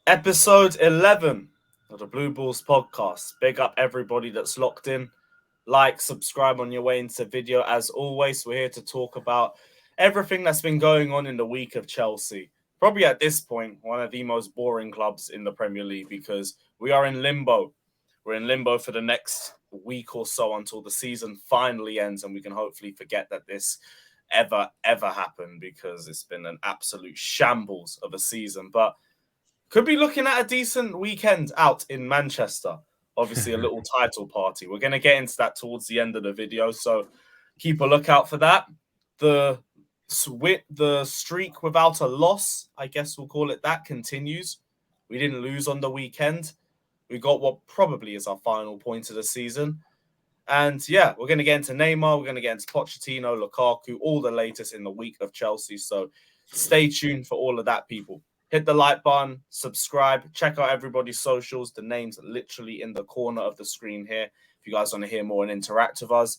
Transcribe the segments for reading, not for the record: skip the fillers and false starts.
Episode 11 of the Blue Balls podcast. Big up everybody that's locked in. Like, subscribe on your way into video. As always, we're here to talk about everything that's been going on in the week of Chelsea. Probably at this point, one of the most boring clubs in the Premier League because we are in limbo. We're in limbo for the next week or so until the season finally ends and we can hopefully forget that this ever happened because it's been an absolute shambles of a season. But could be looking at a decent weekend out in Manchester. Obviously, a little title party. We're going to get into that towards the end of the video, so keep a lookout for that. The streak without a loss, I guess we'll call it that, continues. We didn't lose on the weekend. We got what probably is our final point of the season. And yeah, we're going to get into Neymar. We're going to get into Pochettino, Lukaku, all the latest in the week of Chelsea. So stay tuned for all of that, people. Hit the like button, subscribe, check out everybody's socials. The names are literally in the corner of the screen here. If you guys want to hear more and interact with us,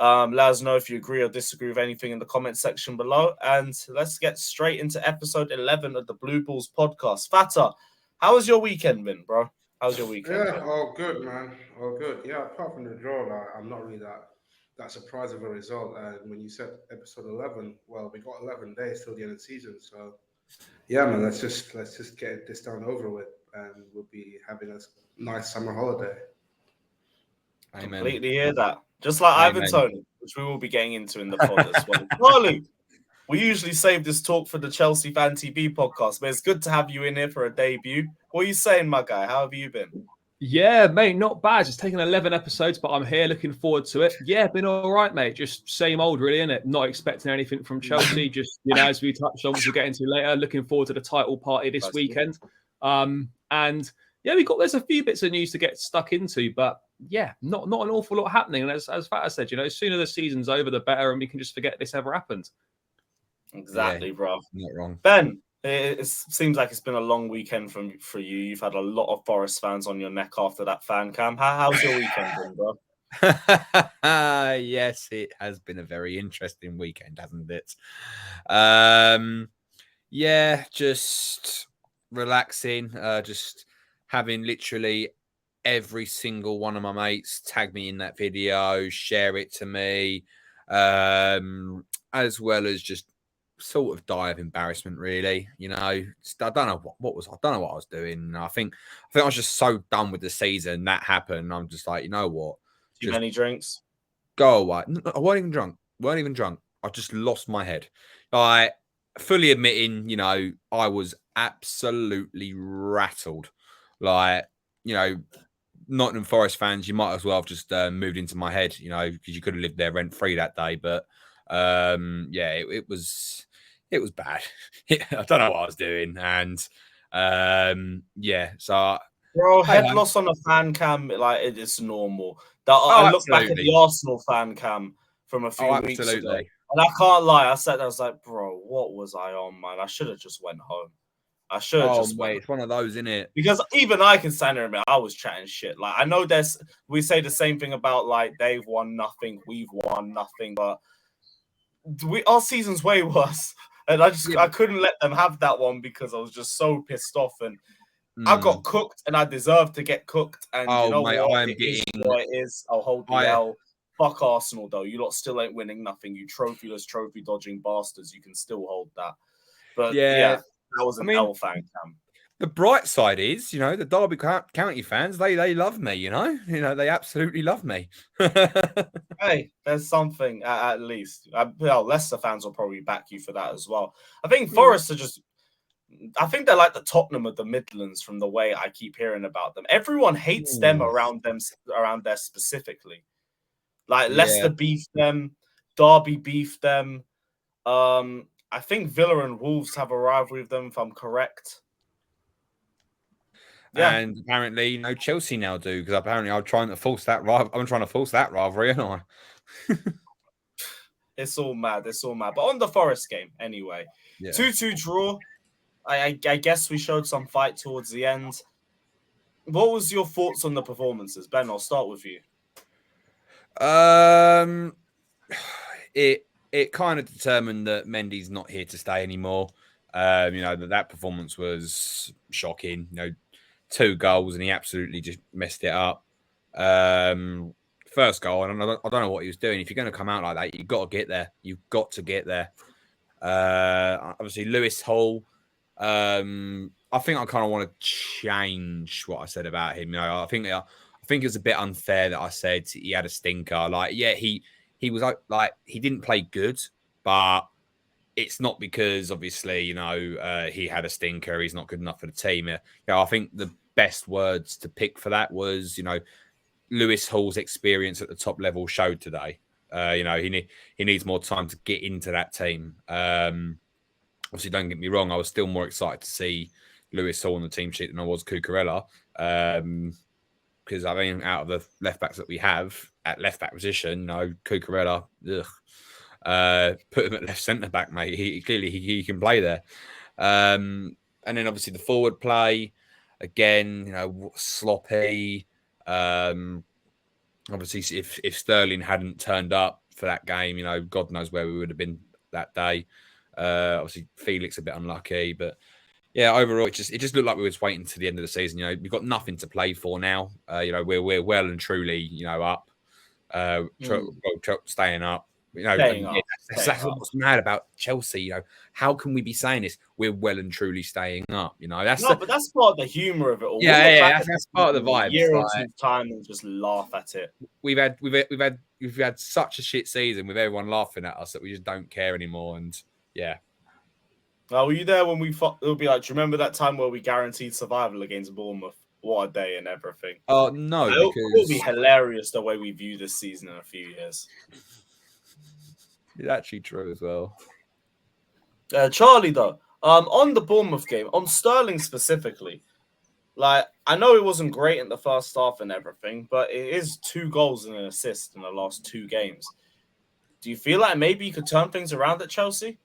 let us know if you agree or disagree with anything in the comment section below. And let's get straight into episode 11 of the Blue Balls podcast. Fata, how was your weekend been, bro? How's your weekend Yeah, been? all good, man. All good. Yeah, apart from the draw, I'm not really that surprised of a result. And when you said episode 11, well, we got 11 days till the end of the season. So yeah, man, let's just get this done over with, and we'll be having a nice summer holiday. Amen. Completely hear that. Just like Ivan Amen. Toney, which we will be getting into in the pod as well. Charlie, we usually save this talk for the Chelsea Fan TV podcast, but it's good to have you in here for a debut. What are you saying, my guy? How have you been? Yeah, mate, not bad. It's taken 11 episodes, but I'm here looking forward to it. Yeah, been all right, mate. Just same old, really, innit? Not expecting anything from Chelsea. Just, as we touched on, which we'll get into later, looking forward to the title party this weekend. And yeah, there's a few bits of news to get stuck into, but yeah, not an awful lot happening. And as Fata said, the sooner the season's over, the better, and we can just forget this ever happened. Exactly, bro. Not wrong. Ben, it seems like it's been a long weekend for you. You've had a lot of Forest fans on your neck after that fan cam. How's your weekend been, bro? Yes, it has been a very interesting weekend, hasn't it? Yeah, just relaxing, just having literally every single one of my mates tag me in that video, share it to me, as well as just sort of die of embarrassment, really. I don't know what I don't know what I was doing. I think I was just so done with the season that happened. I'm just like, you know what? Too many drinks? Go away. I weren't even drunk. I just lost my head. I fully admitting, I was absolutely rattled. Like, Nottingham Forest fans, you might as well have just moved into my head, because you could have lived there rent free that day. But yeah, it was bad. I don't know what I was doing, and yeah, so. Bro, head loss on a fan cam, like it's normal. I look back at the Arsenal fan cam from a few weeks ago, and I can't lie. I was like, bro, what was I on, man? I should have just went home. I should have just went. It's one of those, isn't it? Because even I can stand there and admit I was chatting shit. Like, I know we say the same thing about, like, they've won nothing, we've won nothing, but our season's way worse. And I couldn't let them have that one because I was just so pissed off, and I got cooked, and I deserved to get cooked. And you know mate, what? Is what it is. I'll hold the L. Fuck Arsenal, though. You lot still ain't winning nothing. You trophyless, trophy-dodging bastards. You can still hold that. But yeah, that was an L fan cam. The bright side is, the Derby County fans, they love me, they absolutely love me. Hey, there's something at least. Leicester fans will probably back you for that as well. I think Forest are I think they're like the Tottenham of the Midlands from the way I keep hearing about them. Everyone hates them around there specifically. Like Leicester beef them, Derby beef them. I think Villa and Wolves have a rivalry with them, if I'm correct. Yeah. And apparently, Chelsea now do, because apparently I'm trying to force that rivalry, aren't I? It's all mad. But on the Forest game, anyway, 2-2 draw. I guess we showed some fight towards the end. What was your thoughts on the performances? Ben, I'll start with you. It kind of determined that Mendy's not here to stay anymore. That performance was shocking. 2 goals and he absolutely just messed it up. First goal, and I don't know what he was doing. If you're going to come out like that, you've got to get there. You've got to get there. Obviously, Lewis Hall. I think I kind of want to change what I said about him. I think it was a bit unfair that I said he had a stinker. He was like he didn't play good, but it's not because obviously he had a stinker. He's not good enough for the team. I think the best words to pick for that was Lewis Hall's experience at the top level showed today. He needs more time to get into that team. Obviously, don't get me wrong. I was still more excited to see Lewis Hall on the team sheet than I was Cucurella. Because out of the left backs that we have at left back position, Cucurella, put him at left centre back, mate. He clearly can play there. And then obviously the forward play again, sloppy. Obviously, if Sterling hadn't turned up for that game, God knows where we would have been that day. Obviously, Felix a bit unlucky, but yeah, overall, it just looked like we were just waiting to the end of the season. We've got nothing to play for now. We're well and truly, up, staying up. That's what's mad about Chelsea. How can we be saying this? We're well and truly staying up. But that's part of the humor of it all. That's part of the vibe. Year or two time and just laugh at it. We've had such a shit season with everyone laughing at us that we just don't care anymore. And yeah. Were you there when it'll be like, do you remember that time where we guaranteed survival against Bournemouth? What a day and everything. Oh, no. It'll be hilarious the way we view this season in a few years. It's actually true as well. Charlie, though, on the Bournemouth game, on Sterling specifically, I know it wasn't great in the first half and everything, but it is 2 goals and an assist in the last 2 games. Do you feel like maybe you could turn things around at Chelsea?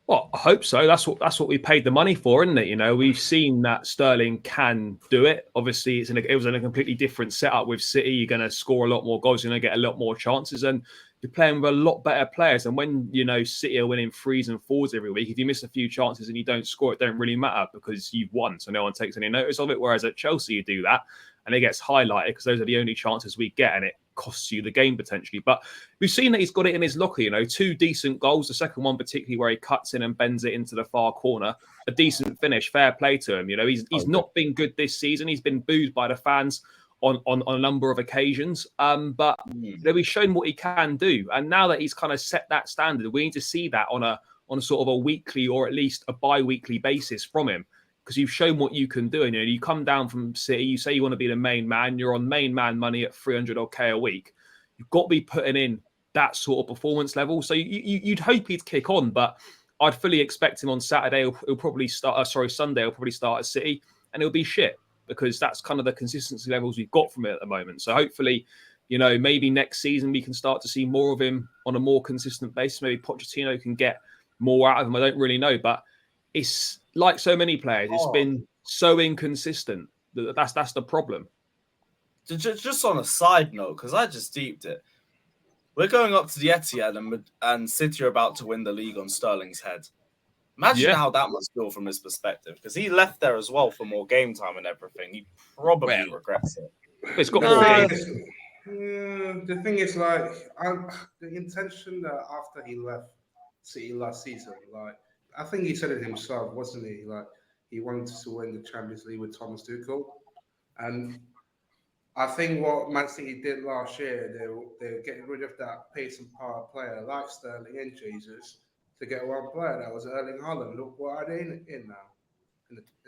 Well, I hope so. That's what we paid the money for, isn't it? We've seen that Sterling can do it. Obviously, it was in a completely different setup with City. You're going to score a lot more goals. You're going to get a lot more chances, and you're playing with a lot better players. And when City are winning 3s and 4s every week, if you miss a few chances and you don't score, it don't really matter because you've won, so no one takes any notice of it. Whereas at Chelsea, you do that, and it gets highlighted because those are the only chances we get, and it costs you the game potentially. But we've seen that he's got it in his locker, 2 decent goals. The second one particularly where he cuts in and bends it into the far corner. A decent finish, fair play to him. He's not been good this season. He's been booed by the fans on a number of occasions. But he's shown what he can do. And now that he's kind of set that standard, we need to see that on a sort of a weekly or at least a bi-weekly basis from him. Because you've shown what you can do. And you come down from City, you say you want to be the main man, you're on main man money at 300 odd K a week. You've got to be putting in that sort of performance level. So you'd hope he'd kick on, but I'd fully expect him on Saturday. He'll probably start, Sunday, he'll probably start at City and it'll be shit because that's kind of the consistency levels we've got from it at the moment. So hopefully, maybe next season we can start to see more of him on a more consistent basis. Maybe Pochettino can get more out of him. I don't really know, but it's like so many players. It's been so inconsistent. That's the problem. Just on a side note, because I just deeped it. We're going up to the Etihad and City are about to win the league on Sterling's head. Imagine how that must feel from his perspective, because he left there as well for more game time and everything. He probably regrets it. It's got more games. The thing is, the intention that after he left City last season, I think he said it himself, wasn't he? He wanted to win the Champions League with Thomas Tuchel. And I think what Man City did last year, they were getting rid of that pace and power player like Sterling and Jesus to get one player. That was Erling Haaland. Look, what are they in now?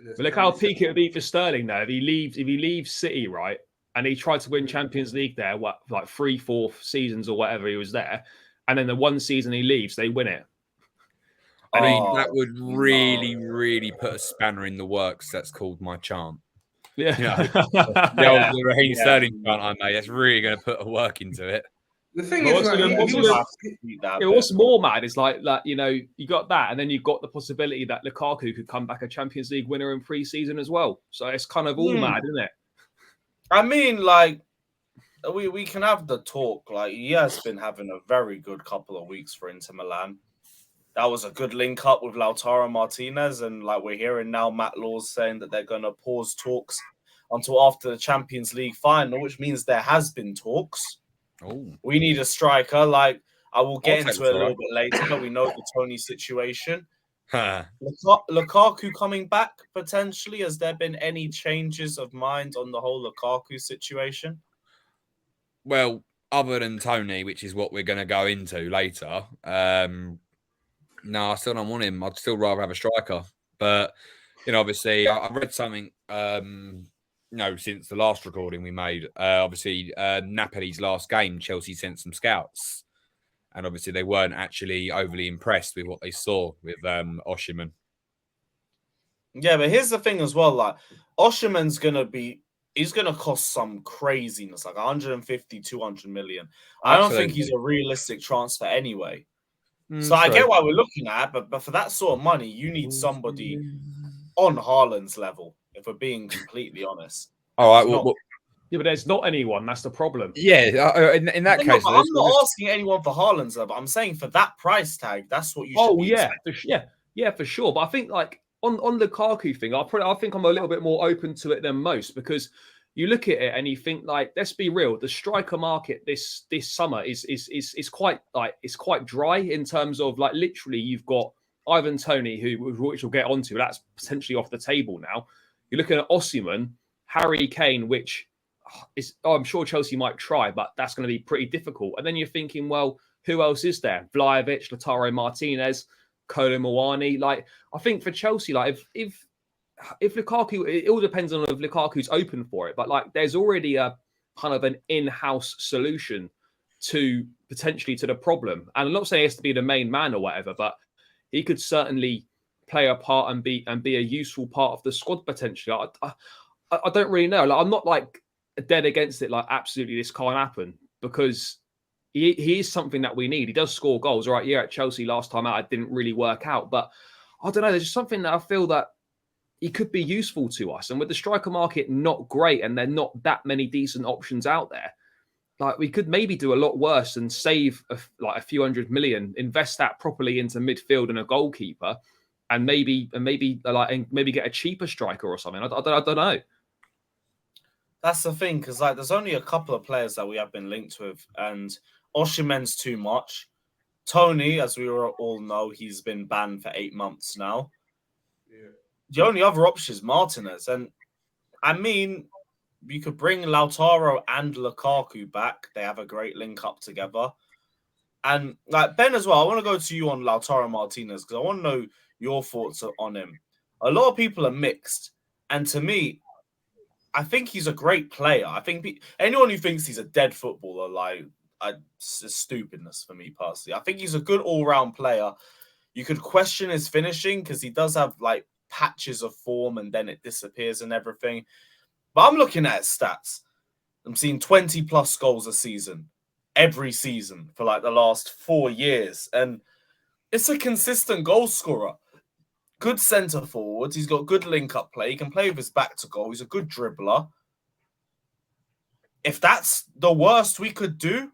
But look how peak it would be for Sterling now. If he leaves City, right, and he tried to win Champions League there, 3-4 seasons or whatever he was there, and then the one season he leaves, they win it. That would really put a spanner in the works. That's called my chant. Yeah. The Raheem Sterling chant I made. That's really going to put a work into it. The thing is, what's more mad is you got that, and then you've got the possibility that Lukaku could come back a Champions League winner in pre-season as well. So it's kind of all mad, isn't it? I mean, we can have the talk. He has been having a very good couple of weeks for Inter Milan. that was a good link up with Lautaro Martinez, and like we're hearing now, Matt Law's saying that they're going to pause talks until after the Champions League final, which means there has been talks. Oh, We need a striker. Like I will get I'll take into it a little Lautaro. bit later. We know the Toney situation. Huh. Lukaku coming back potentially. Has there been any changes of mind on the whole Lukaku situation? Well, other than Toney, which is what we're going to go into later, no, I still don't want him. I'd still rather have a striker. But, obviously, I read something, since the last recording we made. Obviously, Napoli's last game, Chelsea sent some scouts. And obviously, they weren't actually overly impressed with what they saw with Osimhen. Yeah, but here's the thing as well. Like, Osimhen's he's going to cost some craziness, like 150, 200 million. I don't think he's a realistic transfer anyway. So I get why we're looking at, but for that sort of money, you need somebody on Haaland's level, if we're being completely honest. All right, well, yeah, but there's not anyone. That's the problem. Yeah, in that case, I'm not asking anyone for Haaland's level. I'm saying for that price tag, that's what you should be expecting. For sure. But I think like on Lukaku thing, I think I'm a little bit more open to it than most, because you look at it and you think, like, let's be real, the striker market this summer is quite dry in terms of, like, literally you've got Ivan Toney, which we'll get onto, that's potentially off the table now. You're looking at Osimhen, Harry Kane, which I'm sure Chelsea might try, but that's going to be pretty difficult. And then you're thinking, well, who else is there? Vlahovic, Lautaro Martinez, Kolo Muani. Like, I think for Chelsea, like if Lukaku, it all depends on if Lukaku's open for it. But like, there's already a kind of an in-house solution to potentially to the problem. And I'm not saying he has to be the main man or whatever, but he could certainly play a part and be a useful part of the squad potentially. I don't really know. Like, I'm not like dead against it. Like, absolutely, this can't happen, because he is something that we need. He does score goals. Right? Yeah, at Chelsea last time out, it didn't really work out. But I don't know. There's just something that I feel that he could be useful to us. And with the striker market not great, and there are not that many decent options out there, like, we could maybe do a lot worse and save a few $100 million, invest that properly into midfield and a goalkeeper, and maybe get a cheaper striker or something. I don't know. That's the thing, because like there's only a couple of players that we have been linked with, and Osimhen's too much. Toney, as we all know, he's been banned for 8 months now. Yeah. The only other option is Martinez, and I mean, you could bring Lautaro and Lukaku back. They have a great link up together. And like Ben as well, I want to go to you on Lautaro Martinez, because I want to know your thoughts on him. A lot of people are mixed, and to me, I think he's a great player. I think anyone who thinks he's a dead footballer, like, it's stupidness for me personally. I think he's a good all-round player. You could question his finishing, because he does have like patches of form and then it disappears and everything. But I'm looking at his stats. I'm seeing 20 plus goals a season, every season for like the last 4 years. And it's a consistent goal scorer. Good centre forwards. He's got good link-up play. He can play with his back to goal. He's a good dribbler. If that's the worst we could do,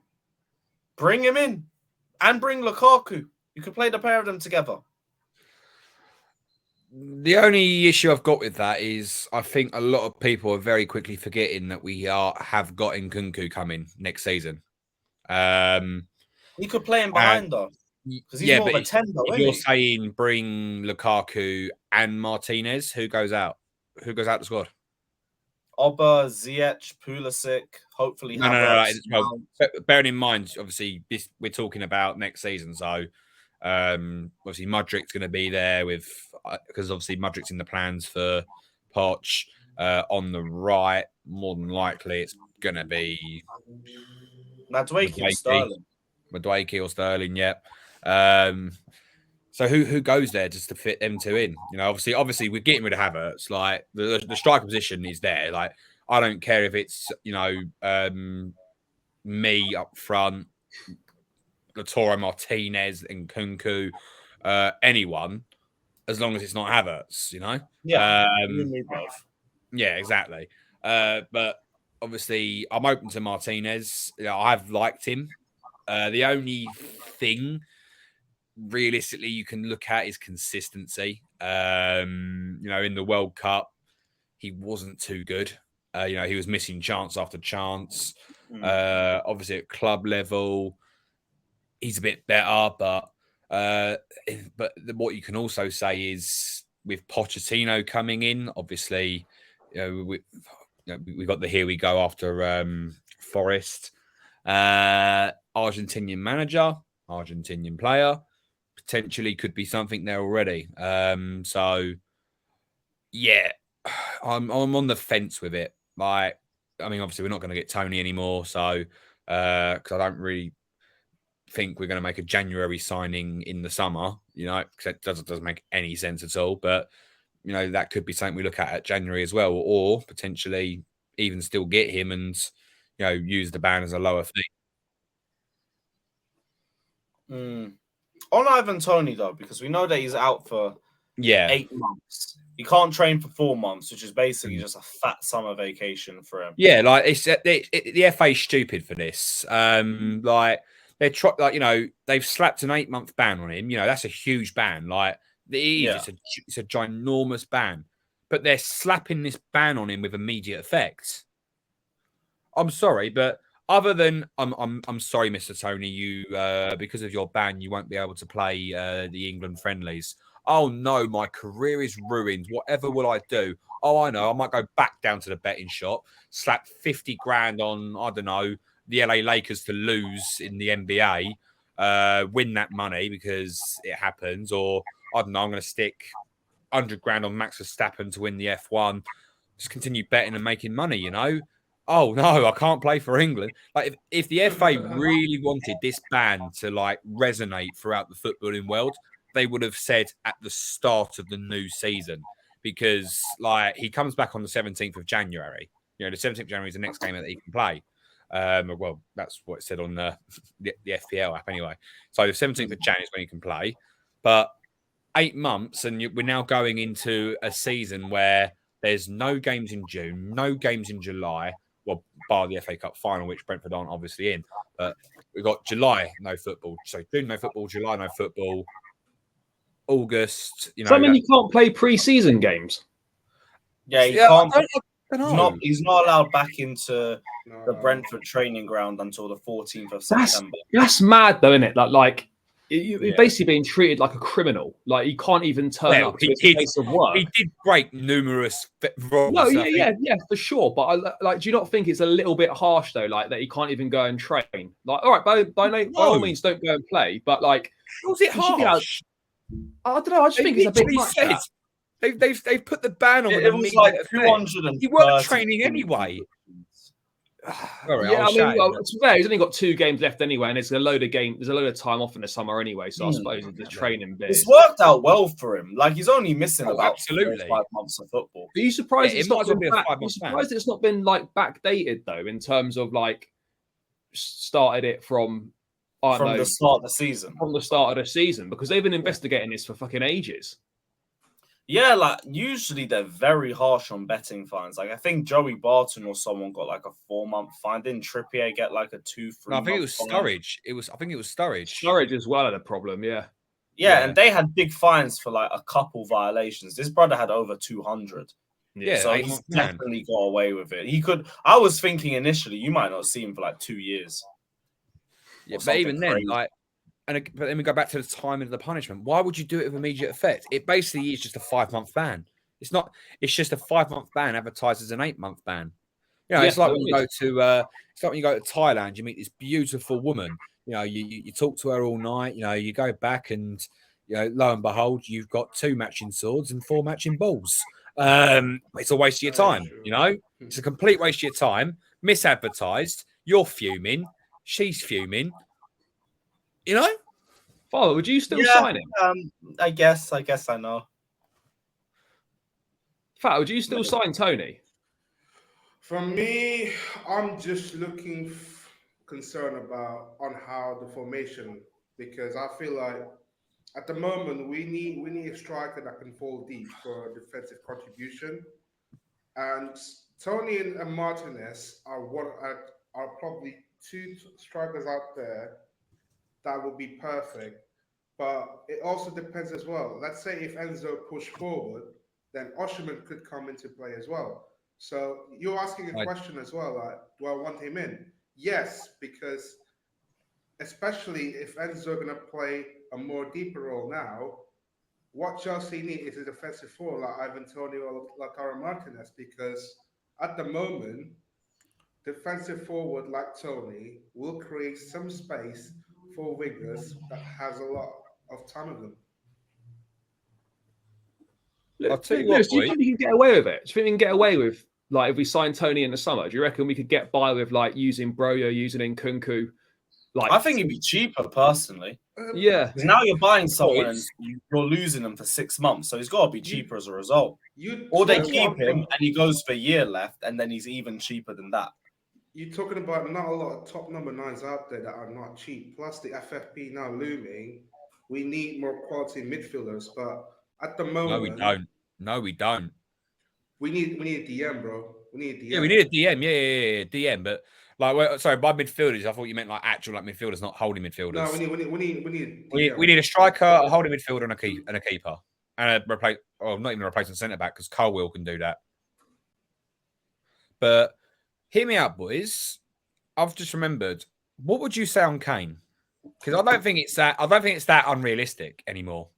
bring him in and bring Lukaku. You could play the pair of them together. The only issue I've got with that is I think a lot of people are very quickly forgetting that we have got Nkunku coming next season. He could play him behind though, because he's more of a 10 though. If you're saying bring Lukaku and Martinez, who goes out? Who goes out the squad? Oba, Ziyech, Pulisic, hopefully. No. Well, bearing in mind, obviously, we're talking about next season, so obviously Mudrik's going to be there because obviously Mudrik's in the plans for Poch. On the right, more than likely, it's going to be Madueke or Sterling. Madueke or Sterling, yep. So who goes there just to fit them two in? Obviously we're getting rid of Havertz. Like the striker position is there. Like, I don't care if it's me up front, Lautaro Martinez and Nkunku, anyone, as long as it's not Havertz. Yeah, you need both. Yeah, exactly. But obviously, I'm open to Martinez. I've liked him. The only thing realistically you can look at is consistency. In the World Cup, he wasn't too good. He was missing chance after chance. Obviously at club level, he's a bit better, but what you can also say is with Pochettino coming in, obviously, we got the here we go after Forest, Argentinian manager, Argentinian player, potentially could be something there already. So yeah, I'm on the fence with it. Like, I mean, obviously we're not going to get Toney anymore, so because I don't really think we're going to make a January signing in the summer, because it doesn't make any sense at all. But that could be something we look at January as well, or potentially even still get him and use the ban as a lower fee. On Ivan Toney though, because we know that he's out for 8 months. He can't train for 4 months, which is basically just a fat summer vacation for him. Yeah, like the FA's stupid for this. They've slapped an 8-month ban on him. That's a huge ban. Like it is, it's a ginormous ban. But they're slapping this ban on him with immediate effect. I'm sorry, but other than I'm sorry, Mr. Toney, you because of your ban, you won't be able to play the England friendlies. Oh no, my career is ruined. Whatever will I do? Oh, I know. I might go back down to the betting shop, slap 50 grand on, I don't know, the LA Lakers to lose in the NBA, win that money because it happens. Or, I don't know, I'm going to stick 100 grand on Max Verstappen to win the F1. Just continue betting and making money, Oh, no, I can't play for England. Like, if the FA really wanted this ban to, resonate throughout the footballing world, they would have said at the start of the new season, because he comes back on the 17th of January. The 17th of January is the next game that he can play. Well, that's what it said on the FPL app anyway. So the 17th of January is when he can play. But 8 months, and we're now going into a season where there's no games in June, no games in July. Well, bar the FA Cup final, which Brentford aren't obviously in. But we've got July, no football. So June, no football. July, no football. August, Does that mean you can't play pre-season games? Yeah, he can't. He's not allowed back into the Brentford training ground until the 14th of September. That's mad, though, isn't it? You're basically being treated like a criminal. Like, you can't even turn up to his place of work. He did break numerous rules. No, yeah, for sure. But do you not think it's a little bit harsh though? Like, that he can't even go and train. Like, all right, by all means, don't go and play. But was it harsh? I don't know. I just think it's a bit much. They've put the ban on. It was like 200. He weren't training anyway. Sorry, yeah, to be fair, he's only got 2 games left anyway, and there's a load of time off in the summer anyway. So I suppose it's the training bit. It's worked out well for him. He's only missing about 4 or 5 months of football. Are you surprised it's not been it's not been backdated though, in terms of started it from the start of the season? From the start of the season, because they've been investigating this for fucking ages. Yeah, usually they're very harsh on betting fines. I think Joey Barton or someone got a 4-month fine. Didn't Trippier get a 2-3 month I think it was Sturridge. I think it was Sturridge. Sturridge as well had a problem, yeah. Yeah, and they had big fines for a couple violations. This brother had over 200. Yeah, so he's definitely got away with it. He could. I was thinking initially you might not see him for 2 years. Yeah, but even then, but then we go back to the time of the punishment. Why would you do it with immediate effect? It basically is just a 5-month ban. It's not. It's just a 5-month ban advertised as an 8-month ban. It's like when you go to. It's like when you go to Thailand. You meet this beautiful woman. You talk to her all night. You go back and lo and behold, you've got 2 matching swords and 4 matching balls. It's a waste of your time. It's a complete waste of your time. Misadvertised. You're fuming. She's fuming. Father, would you still sign him? I guess I know. Father, would you still sign Toney? For me, I'm just concerned on how the formation, because I feel like at the moment we need a striker that can fall deep for a defensive contribution, and Toney and Martinez are probably 2 strikers out there that would be perfect But it also depends as well. Let's say if Enzo push forward, then Osherman could come into play as well. So you're asking a question as well, like, do I want him in? Yes, because especially if Enzo going to play a more deeper role now, what Chelsea need is a defensive forward like Ivan Toney or like Aaron Martinez, because at the moment, defensive forward like Toney will create some space for wingers that has a lot of time of them. I'll tell you what, Lewis, do you boy. think we can get away with it? Do you think we can get away with, like, if we sign Toney in the summer? Do you reckon we could get by with, like, using Broyo, using Nkunku? Like, I think it'd be cheaper personally. Yeah. Because now you're buying someone and you're losing them for 6 months, so he's got to be cheaper as a result. Or they keep him and he goes for a year left, and then he's even cheaper than that. You're talking about not a lot of top number 9s out there that are not cheap. Plus the FFP now looming. We need more quality midfielders, but at the moment, No, we don't. No, we don't. We need a DM, bro. We need a DM. Yeah, we need a DM. Yeah, DM. But like, well, sorry, by midfielders, I thought you meant like actual like midfielders, not holding midfielders. No, we need a striker, a holding midfielder, and a keeper, and a replace. Well, not even a replacement centre back because Colwill can do that. But hear me out, boys. I've just remembered. What would you say on Kane? Because I don't think it's that unrealistic anymore.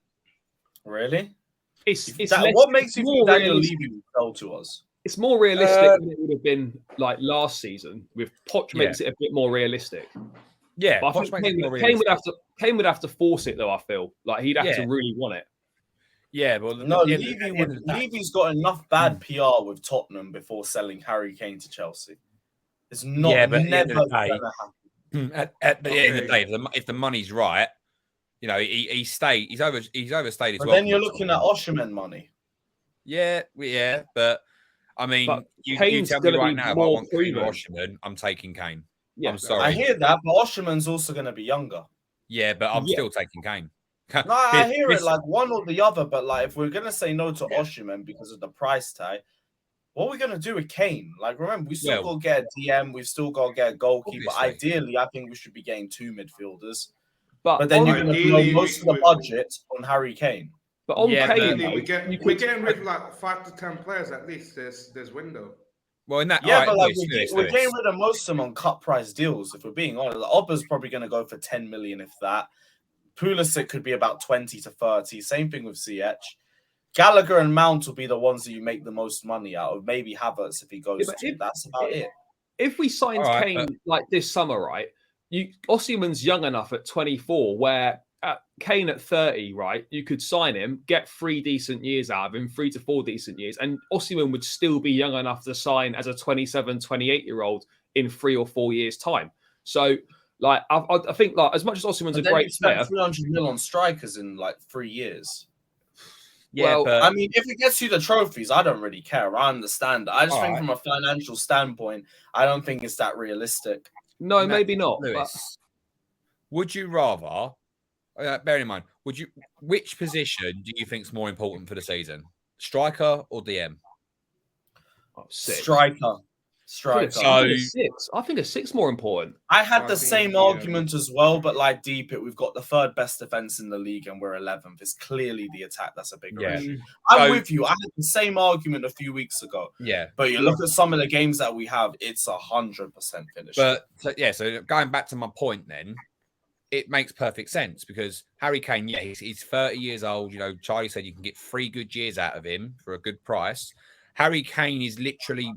Really? What makes you think Daniel Levy will sell to us? It's more realistic than it would have been like last season. With Poch makes it a bit more realistic. Yeah, but I think Kane would have to force it though. I feel like he'd have to really want it. Yeah, well, no, Levy's got enough bad PR with Tottenham before selling Harry Kane to Chelsea. It's not never going to happen. At the end of the day, if the money's right, you know, he's overstayed his But then you're looking at Osherman money. Yeah, but I mean, you tell me right now if I want Kane or Osherman, I'm taking Kane. Yeah, I'm sorry. I hear that, but Osherman's also going to be younger. Yeah, but I'm still taking Kane. No, I hear it like one or the other, but like if we're going to say no to Osherman because of the price tag, what are we going to do with Kane? Like, remember, we still got to get a DM, we've still got to get a goalkeeper. Ideally, I think we should be getting 2 midfielders. But then you're going to blow most of the budget on Harry Kane. But on Kane, we're getting rid of like 5 to 10 players at least. There's window. Well, in that, but like we're getting rid of most of them on cut price deals. If we're being honest, Obba's probably going to go for 10 million, if that. Pulisic could be about 20 to 30. Same thing with CH. Gallagher and Mount will be the ones that you make the most money out of. Maybe Havertz if he goes to. That's about it. If we signed Kane like this summer, right? Osimhen's young enough at 24, where Kane at 30, right? You could sign him, get 3 decent years out of him, 3 to 4 decent years, and Osimhen would still be young enough to sign as a 27, 28-year-old in 3 or 4 years' time. So, like, I think, like, as much as Osimhen's a great player, 300 million on strikers in like 3 years. Yeah, well, but I mean, if it gets you the trophies, I don't really care. I understand. I just think from a financial standpoint, I don't think it's that realistic. No, maybe not. Lewis, would you rather? Bear in mind, which position do you think is more important for the season? Striker or DM? Striker. I think a 6 more important. I had the same argument as well, but like deep it, we've got the 3rd best defense in the league and we're 11th. It's clearly the attack that's a bigger issue. I'm with you. I had the same argument a few weeks ago. Yeah, but you look at some of the games that we have, it's 100% finish. But so going back to my point, then it makes perfect sense because Harry Kane, he's 30 years old. You know, Charlie said you can get 3 good years out of him for a good price. Harry Kane is literally,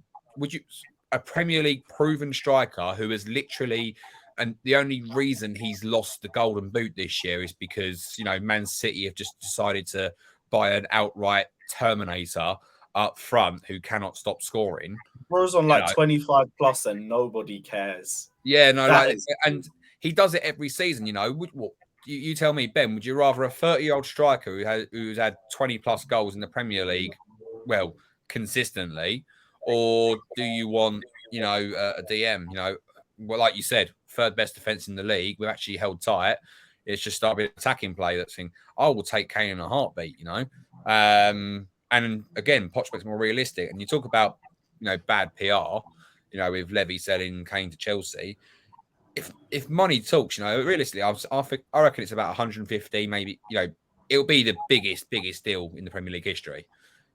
a Premier League proven striker who is literally, and the only reason he's lost the Golden Boot this year is because, you know, Man City have just decided to buy an outright Terminator up front who cannot stop scoring. Bro's on 25 plus and nobody cares. Yeah, no, and he does it every season, you know. You tell me, Ben, would you rather a 30-year-old striker who's had 20 plus goals in the Premier League, well, consistently, or do you want, you know, a DM? You know, well, like you said, 3rd best defense in the league. We've actually held tight. It's just started attacking play. That thing. I will take Kane in a heartbeat. You know, and again, Poch makes more realistic. And you talk about, you know, bad PR. You know, with Levy selling Kane to Chelsea. if money talks, realistically, I reckon it's about 150, maybe. It'll be the biggest deal in the Premier League history.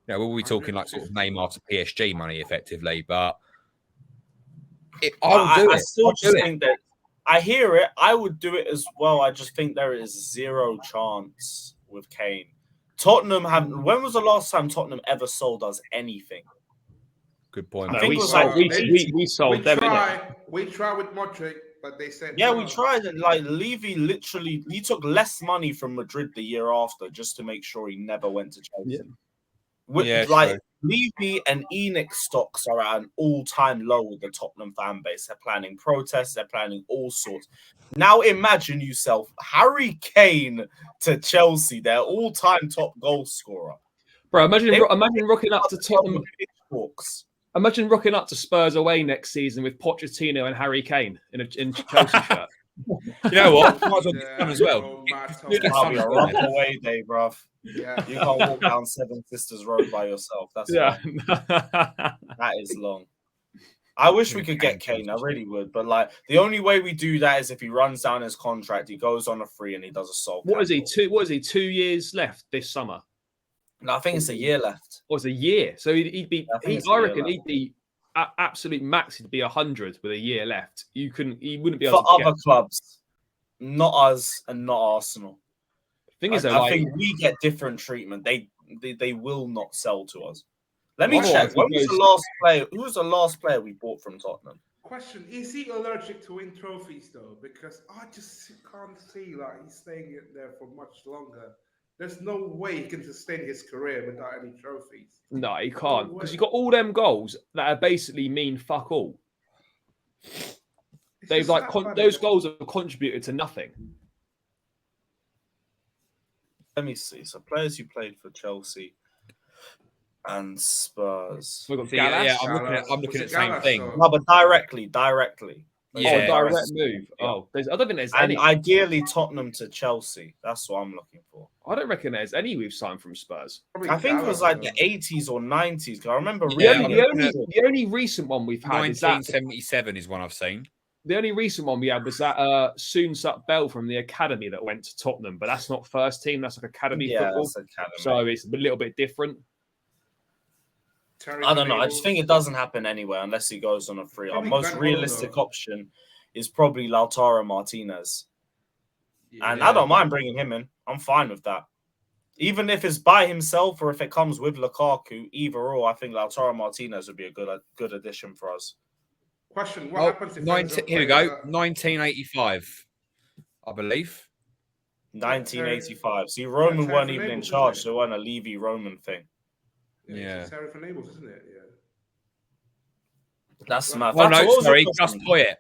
We'll be talking like sort of Neymar to PSG money, effectively. But I would do it. I still just think that I hear it. I would do it as well. I just think there is zero chance with Kane. Tottenham haven't. When was the last time Tottenham ever sold us anything? Good point. I think we it was sold, like we sold them. We tried with Modric, but they said yeah, no. we tried it. Like Levy literally, he took less money from Madrid the year after just to make sure he never went to Chelsea. Like Levy and Enoch stocks are at an all-time low with the Tottenham fan base. They're planning protests. They're planning all sorts. Now imagine yourself Harry Kane to Chelsea, their all-time top goal scorer. Bro, imagine rocking up to Tottenham. Imagine rocking up to Spurs away next season with Pochettino and Harry Kane in a Chelsea shirt. You know what? Might as well get fun as well. That'll be a rough away day, bruv. Yeah. You can't walk down Seven Sisters Road by yourself. That's long. That is long. I wish we could get Kane. I really would. But like the only way we do that is if he runs down his contract, he goes on a free and he does a soul. What is he? 2 years left this summer? No, I think it's a year left. It's a year. So he'd be. I reckon he'd be at absolute max. He'd be 100 with a year left. He wouldn't be able for other clubs, not us and not Arsenal. Thing is, I think we get different treatment. They will not sell to us. Let me check. When was the last player? Who was the last player we bought from Tottenham? Question: is he allergic to win trophies though? Because I just can't see like he's staying there for much longer. There's no way he can sustain his career without any trophies. No, he can't. Because you've got all them goals that are basically mean fuck all. They've like those goals have contributed to nothing. Let me see. So players who played for Chelsea and Spurs. We've got Gallas. Yeah, I'm looking at the same thing. No, but directly. Yeah, direct move. Oh, I don't think there's any. Ideally, Tottenham to Chelsea. That's what I'm looking for. I don't reckon there's any we've signed from Spurs. I think it was like the 80s or 90s. I remember the only recent one we've had 1977 is one I've seen. The only recent one we had was that Soon Sup Bell from the academy that went to Tottenham, but that's not first team. That's like academy football. That's academy. So it's a little bit different. I don't know. I just think it doesn't happen anywhere unless he goes on a free. Our most realistic option is probably Lautaro Martinez. Yeah. And I don't mind bringing him in. I'm fine with that. Even if it's by himself or if it comes with Lukaku, either or, I think Lautaro Martinez would be a good addition for us. Question: what happens if here we go. 1985, I believe. 1985. See, Roman weren't even in charge, so it wasn't a Levy Roman thing. Yeah. It's Terry for Naples, isn't it? Yeah. That's my. Oh no, sorry, Gus Poyet.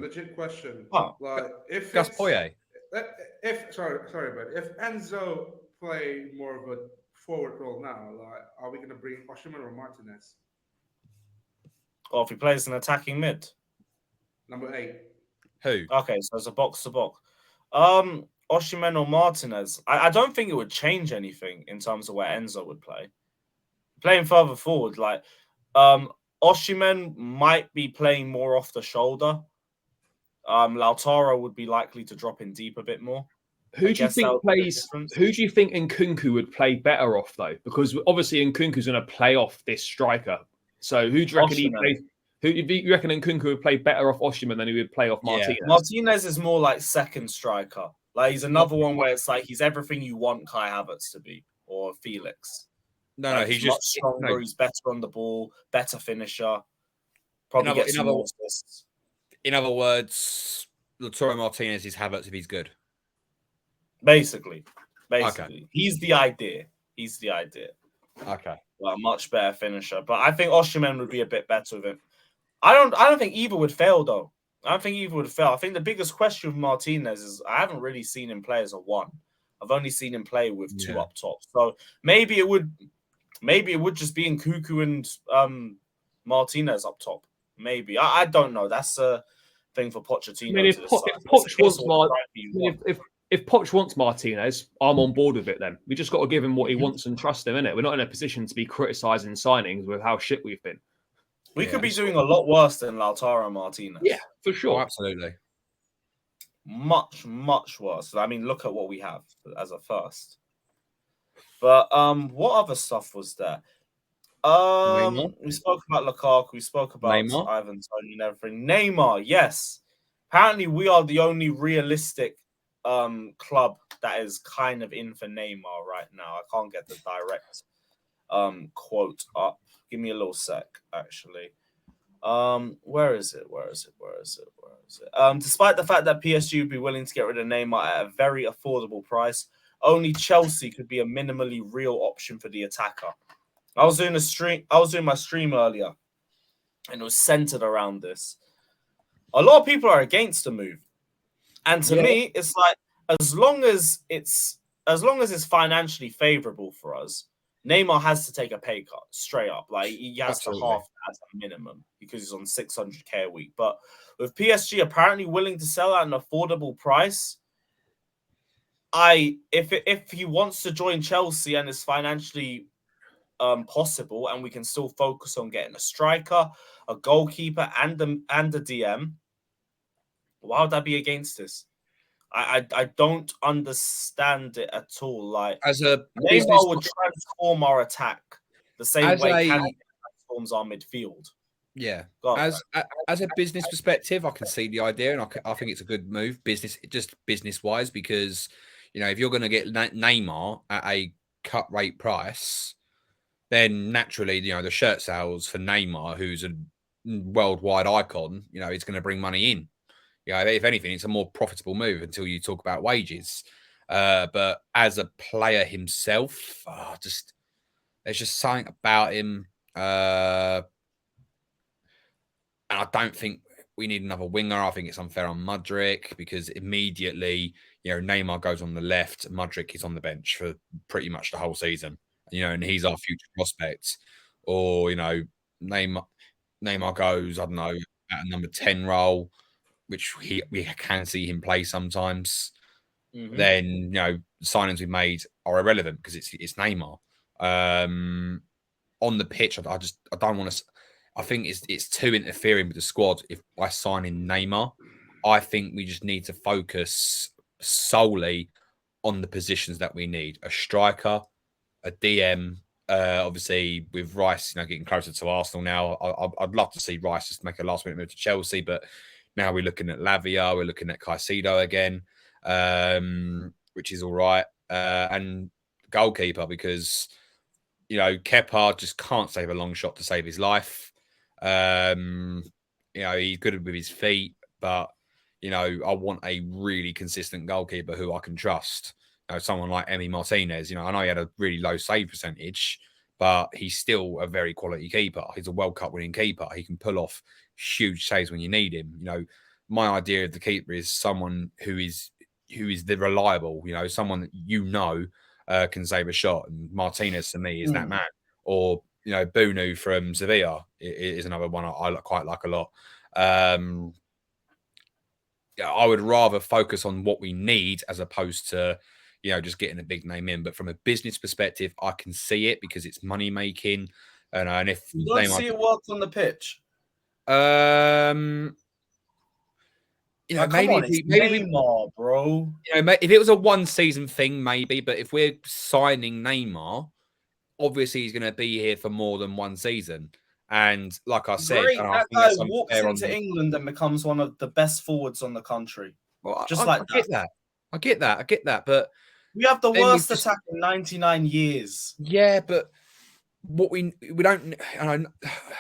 Legit question. Oh. Like if Gus Poyet. Sorry, but if Enzo play more of a forward role now, like, are we going to bring Osimhen or Martinez? Or if he plays an attacking mid. Number 8. Who? Okay, so it's a box to box. Osimhen or Martinez. I don't think it would change anything in terms of where Enzo would play. Playing further forward, like Osimhen might be playing more off the shoulder. Lautaro would be likely to drop in deep a bit more. Who do you think Nkunku would play better off though? Because obviously Nkunku's going to play off this striker. So who do you reckon he plays? Who do you reckon Nkunku would play better off Osimhen than he would play off Martinez? Yeah. Martinez is more like second striker. Like he's another one where it's like he's everything you want Kai Havertz to be or Felix. No, he's just stronger. No. He's better on the ball, better finisher. Probably gets some more assists. In other words, Lautaro Martinez is Havertz if he's good. Basically, okay. He's the idea. Okay. Well, a much better finisher, but I think Osimhen would be a bit better with him. I don't think either would fail though. I think the biggest question with Martinez is I haven't really seen him play as a 1. I've only seen him play with 2 up top. So maybe it would just be Nkunku and Martinez up top. Maybe I don't know. That's a thing for Pochettino. I mean, if Poch wants Martinez, I'm on board with it. Then we just got to give him what he wants and trust him. Innit? We're not in a position to be criticising signings with how shit we've been. We Yeah. could be doing a lot worse than Lautaro Martinez. Yeah, for Oh, sure. absolutely. Much, much worse. I mean, look at what we have as a first. But what other stuff was there? Neymar? We spoke about Lukaku, we spoke about Neymar? Ivan Toney and everything. Neymar, yes. Apparently, we are the only realistic club that is kind of in for Neymar right now. I can't get the direct quote up. Give me a little sec, actually. Where is it? Despite the fact that PSG would be willing to get rid of Neymar at a very affordable price, only Chelsea could be a minimally real option for the attacker. I was doing my stream earlier, and it was centered around this. A lot of people are against the move, and to me, it's like as long as it's financially favorable for us, Neymar has to take a pay cut straight up. Like he has to half as a minimum because he's on 600K a week. But with PSG apparently willing to sell at an affordable price, if he wants to join Chelsea and is financially possible, and we can still focus on getting a striker, a goalkeeper, and a DM, why would I be against this? I don't understand it at all. Like As a Neymar business, would transform our attack the same way Kane transforms our midfield. Yeah. Go on, As a business perspective, I can see the idea, and I think it's a good move, business wise, because if you're going to get Neymar at a cut rate price, then naturally the shirt sales for Neymar, who's a worldwide icon, it's going to bring money in. If anything, it's a more profitable move until you talk about wages. But as a player himself, there's just something about him. And I don't think we need another winger. I think it's unfair on Mudryk because immediately, Neymar goes on the left, Mudryk is on the bench for pretty much the whole season. And he's our future prospect. Or, Neymar goes, I don't know, at a number 10 role, which we can see him play sometimes. Mm-hmm. Then, signings we made are irrelevant because it's Neymar. On the pitch, I don't want to. I think it's too interfering with the squad if by signing Neymar. I think we just need to focus solely on the positions that we need: a striker, a DM. Obviously, with Rice, getting closer to Arsenal now, I'd love to see Rice just make a last-minute move to Chelsea. But now we're looking at Lavia, we're looking at Caicedo again, which is all right, and goalkeeper because Kepa just can't save a long shot to save his life. He's good with his feet, but I want a really consistent goalkeeper who I can trust. Someone like Emi Martinez. I know he had a really low save percentage, but he's still a very quality keeper. He's a World Cup winning keeper. He can pull off huge saves when you need him. My idea of the keeper is someone who is the reliable. Someone that can save a shot. And Martinez to me is that man. Or Bunu from Sevilla is another one I quite like a lot. I would rather focus on what we need as opposed to just getting a big name in. But from a business perspective, I can see it because it's money making. And if you don't see it work on the pitch, maybe Neymar, bro. If it was a one season thing, maybe. But if we're signing Neymar, obviously he's going to be here for more than one season. And like I said, that guy walks into England and becomes one of the best forwards on the country. Well, I get that. But we have the worst attack in 99 years. Yeah, but what we don't.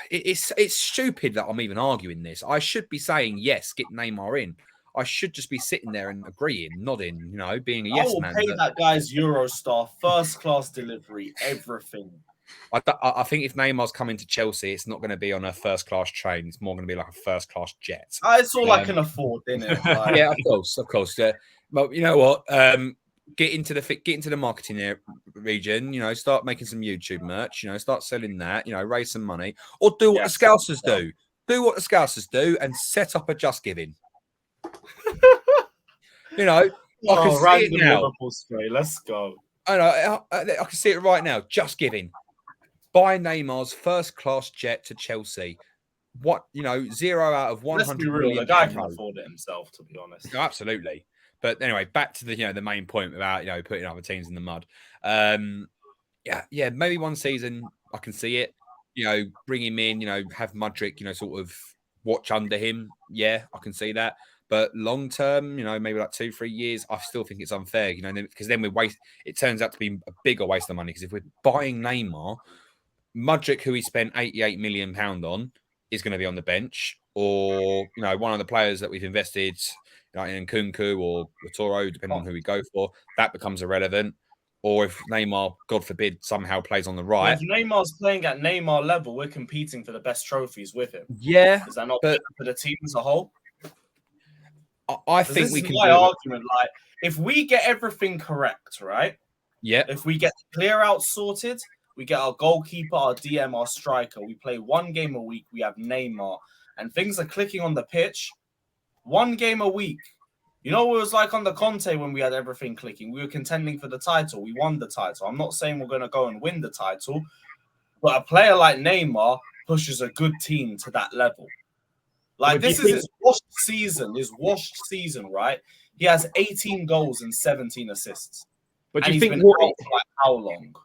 It's stupid that I'm even arguing this. I should be saying yes, get Neymar in. I should just be sitting there and agreeing, nodding, being a yes man. I will pay that guy's Eurostar, first class delivery, everything. I think if Neymar's coming to Chelsea, it's not going to be on a first class train. It's more going to be like a first class jet. It's all I can afford, isn't it? Yeah, of course. But you know what? Get into the marketing region. Start making some YouTube merch. Start selling that. Raise some money, or do what the Scousers do. Do what the Scousers do, and set up a Just Giving. I can see it now. Liverpool spray. Let's go. I can see it right now. Just Giving. Buy Neymar's first class jet to Chelsea. what 0 out of 100 Let's be real, the million guy can pounds. afford it himself, to be honest. No, absolutely. But anyway, back to the main point about putting other teams in the mud. Maybe one season I can see it. Bring him in. Have Mudryk. Sort of watch under him. Yeah, I can see that. But long term, maybe like 2-3 years, I still think it's unfair. Because then we waste. It turns out to be a bigger waste of money. Because if we're buying Neymar, Mudryk, who we spent £88 million on, is going to be on the bench, or one of the players that we've invested in Nkunku or Toro, depending on who we go for, that becomes irrelevant. Or if Neymar, God forbid, somehow plays on the right. If Neymar's playing at Neymar level, we're competing for the best trophies with him. Yeah, is that not better for the team as a whole? I think we can. My argument, like, if we get everything correct, right? Yeah. If we get the clear out sorted, we get our goalkeeper, our DM, our striker. We play one game a week. We have Neymar, and things are clicking on the pitch. One game a week. You know what it was like on the Conte when we had everything clicking? We were contending for the title. We won the title. I'm not saying we're going to go and win the title, but a player like Neymar pushes a good team to that level. Like, this is his washed season, right? He has 18 goals and 17 assists. But do you think think for like how long?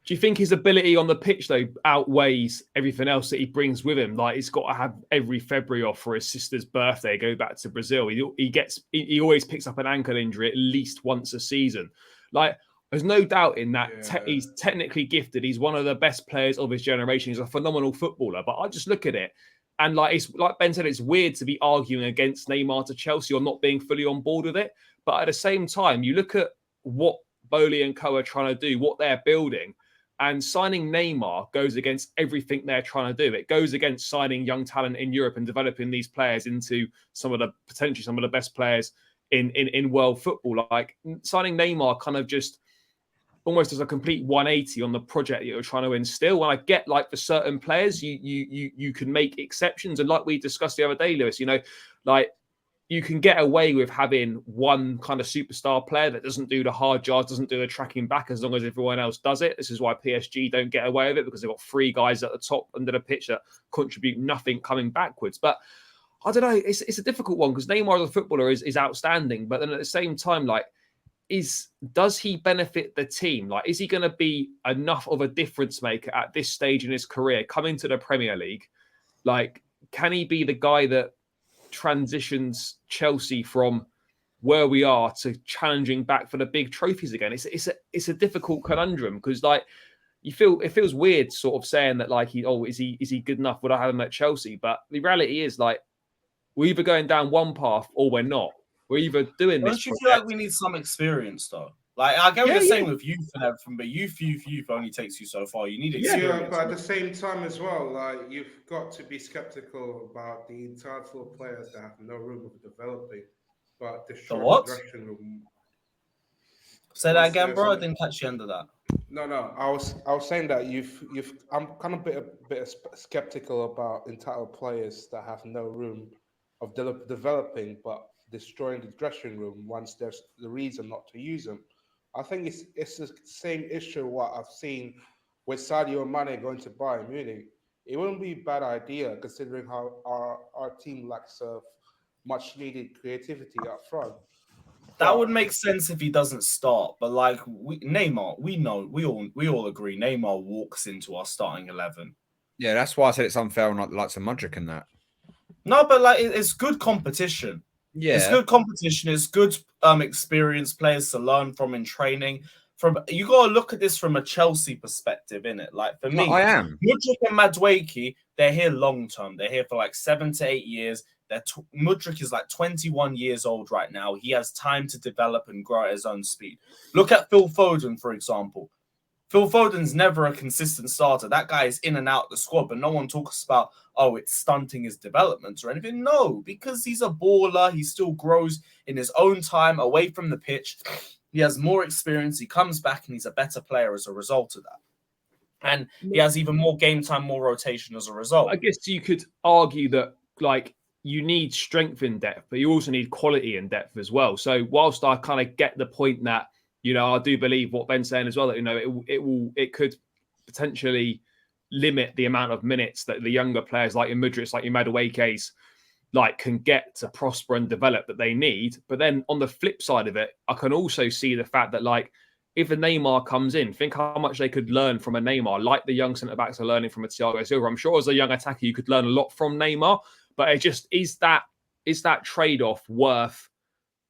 Do you think his ability on the pitch though outweighs everything else that he brings with him? Like, he's got to have every February off for his sister's birthday, go back to Brazil. He always picks up an ankle injury at least once a season. Like, there's no doubt in that. He's technically gifted. He's one of the best players of his generation. He's a phenomenal footballer. But I just look at it, and like Ben said, it's weird to be arguing against Neymar to Chelsea or not being fully on board with it. But at the same time, you look at what Bowley and co are trying to do, what they're building, and signing Neymar goes against everything they're trying to do. It goes against signing young talent in Europe and developing these players into potentially some of the best players in world football. Like, signing Neymar kind of just almost as a complete 180 on the project that you're trying to instill. When I get, like, for certain players, you can make exceptions. And like we discussed the other day, Lewis, like, you can get away with having one kind of superstar player that doesn't do the hard yards, doesn't do the tracking back, as long as everyone else does it. This is why PSG don't get away with it, because they've got 3 guys at the top under the pitch that contribute nothing coming backwards. But I don't know, it's a difficult one, because Neymar as a footballer is outstanding. But then at the same time, like, does he benefit the team? Like, is he going to be enough of a difference maker at this stage in his career, coming to the Premier League? Like, can he be the guy that transitions Chelsea from where we are to challenging back for the big trophies again? It's a difficult conundrum, because, like, it feels weird sort of saying that, like, is he good enough? Would I have him at Chelsea? But the reality is, like, we're either going down one path or we're not. We're either doing this. Don't you feel like we need some experience, though? Like, I get what you're saying with youth and everything, but youth only takes you so far. You need experience. Yeah, but at the same time as well, like, you've got to be skeptical about the entitled players that have no room of developing, but destroy the dressing room. Say that again, bro. I didn't catch the end of that. No. I was saying that I'm kind of a bit skeptical about entitled players that have no room of developing, but destroying the dressing room once there's the reason not to use them. I think it's the same issue what I've seen with Sadio Mane going to Bayern Munich. It wouldn't be a bad idea, considering how our team lacks of much needed creativity up front. That would make sense if he doesn't start, but like Neymar, we all agree Neymar walks into our starting 11. Yeah, that's why I said it's unfair on like some Mudryk and that. No, but like, it's good competition. Yeah, it's good competition. It's good experienced players to learn from in training. You got to look at this from a Chelsea perspective, innit? Like, for me, I am. Mudryk and Madueke, they're here long term. They're here for like 7 to 8 years. Mudryk is like 21 years old right now. He has time to develop and grow at his own speed. Look at Phil Foden, for example. Phil Foden's never a consistent starter. That guy is in and out of the squad, but no one talks about, it's stunting his development or anything. No, because he's a baller. He still grows in his own time away from the pitch. He has more experience. He comes back and he's a better player as a result of that. And he has even more game time, more rotation as a result. I guess you could argue that, like, you need strength in depth, but you also need quality in depth as well. So whilst I kind of get the point that, I do believe what Ben's saying as well, that, it could potentially limit the amount of minutes that the younger players like your Mudriks, like your Madueke's, like can get to prosper and develop that they need. But then on the flip side of it, I can also see the fact that like if a Neymar comes in, think how much they could learn from a Neymar, like the young centre backs are learning from a Thiago Silva. I'm sure as a young attacker you could learn a lot from Neymar, but it just is that trade-off worth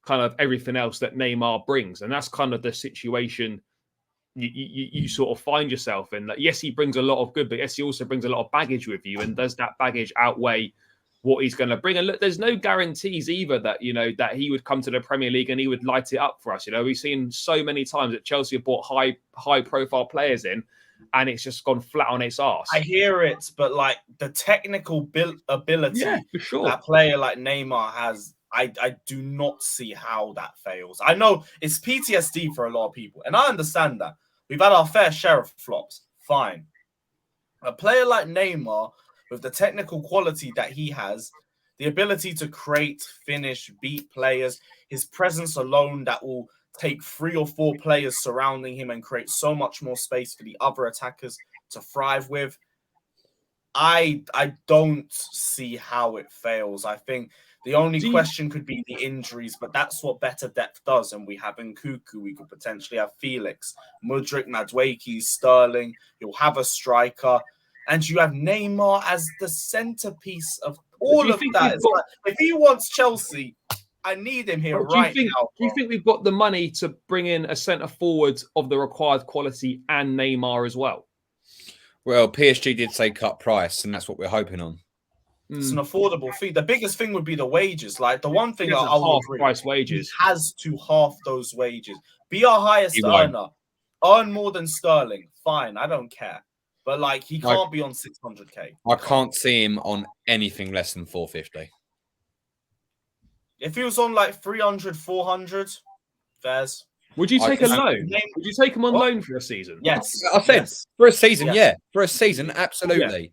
kind of everything else that Neymar brings, and that's kind of the situation you sort of find yourself in. That yes, he brings a lot of good, but yes, he also brings a lot of baggage with you. And does that baggage outweigh what he's going to bring? And look, there's no guarantees either that that he would come to the Premier League and he would light it up for us. We've seen so many times that Chelsea have bought high profile players in, and it's just gone flat on its arse. I hear it, but like the technical ability for sure. that player like Neymar has, I do not see how that fails. I know it's PTSD for a lot of people, and I understand that. We've had our fair share of flops. Fine. A player like Neymar, with the technical quality that he has, the ability to create, finish, beat players, his presence alone that will take 3 or 4 players surrounding him and create so much more space for the other attackers to thrive with. I don't see how it fails. I think the only question could be the injuries, but that's what better depth does. And we have Nkunku, we could potentially have Felix, Mudryk, Madueke, Sterling. You'll have a striker, and you have Neymar as the centerpiece of all of that. Like, if he wants Chelsea, I need him here right now. Do you think we've got the money to bring in a centre forward of the required quality and Neymar as well? Well, PSG did say cut price, and that's what we're hoping on. It's an affordable fee. The biggest thing would be the wages. Like the one thing I will agree, price wages. He has to half those wages. Be our highest earner. Earn more than Sterling. Fine, I don't care. But like he can't be on 600k. I can't see him on anything less than 450. If he was on like 300, 400, fairs. Would you take a loan? Would you take him on loan for a season? Yes. I said for a season, yeah. For a season, absolutely.